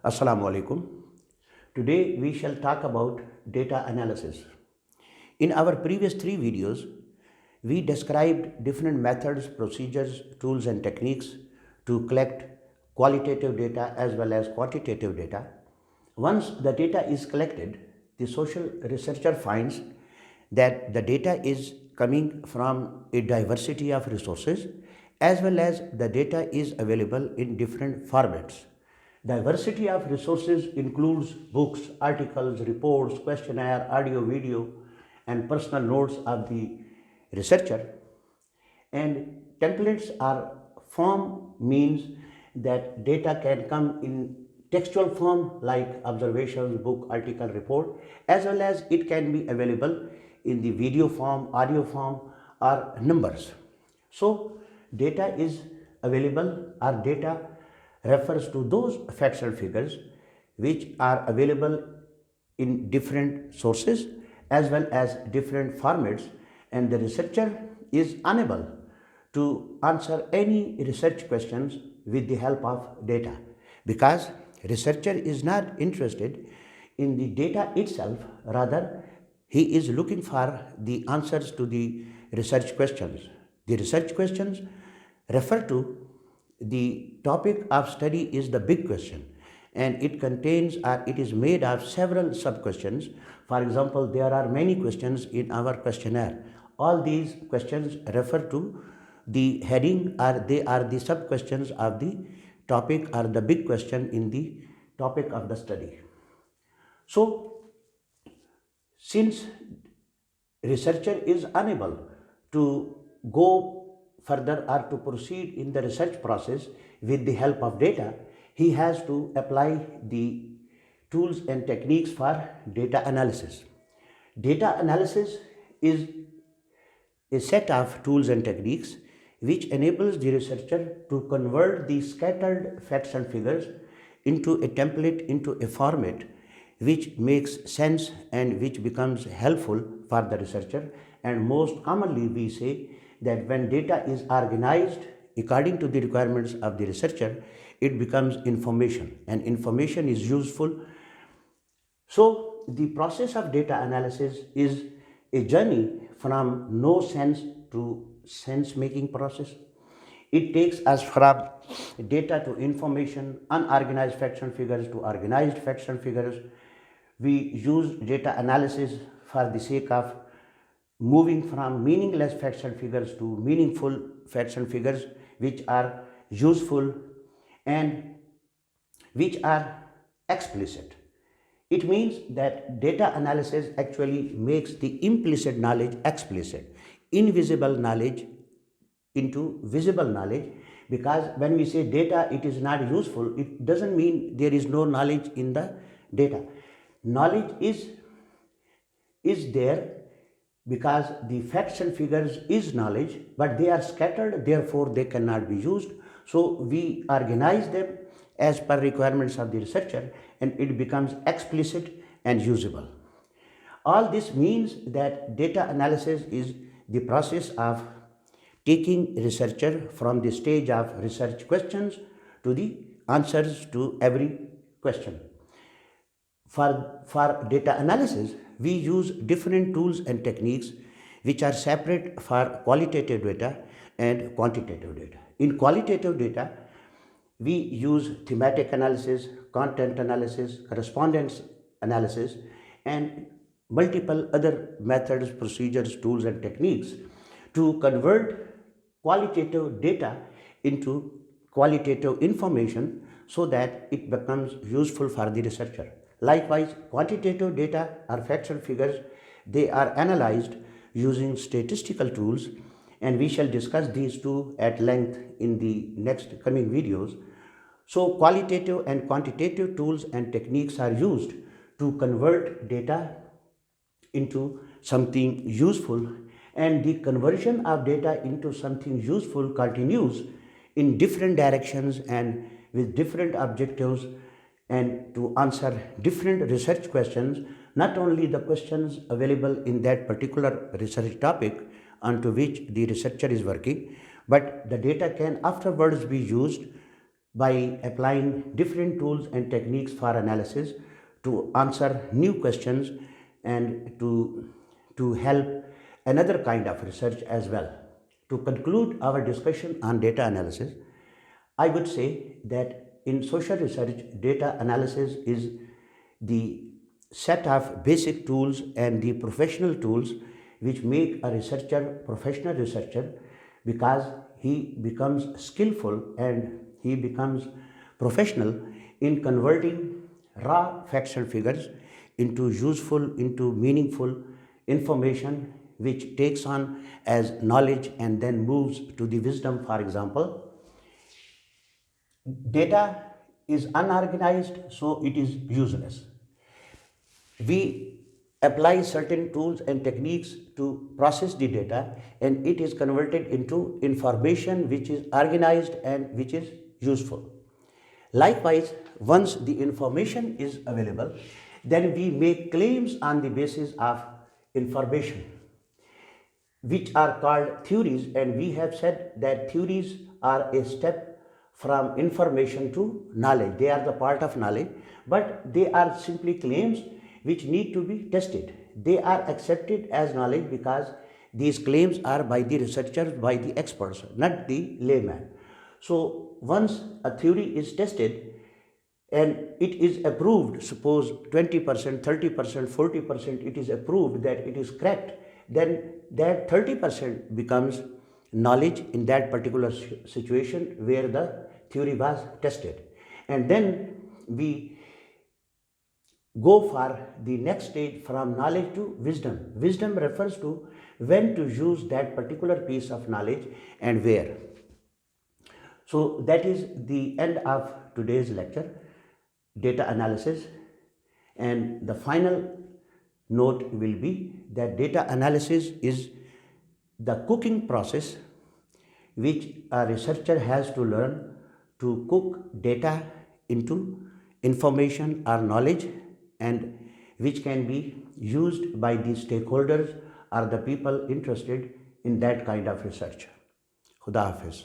Assalamu alaikum. Today we shall talk about data analysis. In our previous three videos, we described different methods, procedures, tools, and techniques to collect qualitative data as well as quantitative data. Once the data is collected, the social researcher finds that the data is coming from a diversity of resources as well as the data is available in different formats. Diversity of resources includes books, articles, reports, questionnaire, audio, video, and personal notes of the researcher. And templates are form means that data can come in textual form like observations, book, article, report, as well as it can be available in the video form, audio form, or numbers. So data is available, or data refers to those facts and figures which are available in different sources as well as different formats, and the researcher is unable to answer any research questions with the help of data because researcher is not interested in the data itself, rather he is looking for the answers to the research questions. The research questions refer to the topic of study is the big question, and it contains or it is made of several sub questions. For example, there are many questions in our questionnaire. All these questions refer to the heading, or they are the sub questions of the topic or the big question in the topic of the study. So since researcher is unable to go further or to proceed in the research process with the help of data, he has to apply the tools and techniques for data analysis. Data analysis is a set of tools and techniques which enables the researcher to convert the scattered facts and figures into a template, into a format which makes sense and which becomes helpful for the researcher. And most commonly we say that when data is organized according to the requirements of the researcher, it becomes information, and information is useful. So the process of data analysis is a journey from no sense to sense making process. It takes us from data to information, unorganized facts and figures to organized facts and figures. We use data analysis for the sake of moving from meaningless facts and figures to meaningful facts and figures which are useful and which are explicit. It means that data analysis actually makes the implicit knowledge explicit, invisible knowledge into visible knowledge, because when we say data it is not useful, it doesn't mean there is no knowledge in the data. Knowledge is there because the facts and figures is knowledge, but they are scattered, therefore they cannot be used. So we organize them as per requirements of the researcher, and it becomes explicit and usable. All this means that data analysis is the process of taking researcher from the stage of research questions to the answers to every question. For data analysis, we use different tools and techniques which are separate for qualitative data and quantitative data. In qualitative data, we use thematic analysis, content analysis, correspondence analysis, and multiple other methods, procedures, tools, and techniques to convert qualitative data into qualitative information so that it becomes useful for the researcher. Likewise, quantitative data are facts and figures. They are analyzed using statistical tools, and we shall discuss these two at length in the next coming videos. So qualitative and quantitative tools and techniques are used to convert data into something useful, and the conversion of data into something useful continues in different directions and with different objectives, and to answer different research questions, not only the questions available in that particular research topic onto which the researcher is working, but the data can afterwards be used by applying different tools and techniques for analysis to answer new questions and to help another kind of research as well. To conclude our discussion on data analysis, I would say that in social research, data analysis is the set of basic tools and the professional tools which make a researcher professional researcher, because he becomes skillful and he becomes professional in converting raw facts and figures into useful, into meaningful information which takes on as knowledge and then moves to the wisdom. For example, data is unorganized, so it is useless. We apply certain tools and techniques to process the data, and it is converted into information which is organized and which is useful. Likewise, once the information is available, then we make claims on the basis of information, which are called theories, and we have said that theories are a step from information to knowledge. They are the part of knowledge, but they are simply claims which need to be tested. They are accepted as knowledge because these claims are by the researchers, by the experts, not the layman. So once a theory is tested and it is approved, suppose 20%, 30%, 40%, it is approved that it is correct, then that 30% becomes knowledge in that particular situation where the theory was tested. And then we go for the next stage from knowledge to wisdom. Wisdom refers to when to use that particular piece of knowledge and where. So that is the end of today's lecture, data analysis. And the final note will be that data analysis is the cooking process which a researcher has to learn to cook data into information or knowledge, and which can be used by the stakeholders or the people interested in that kind of research. Khuda Hafiz.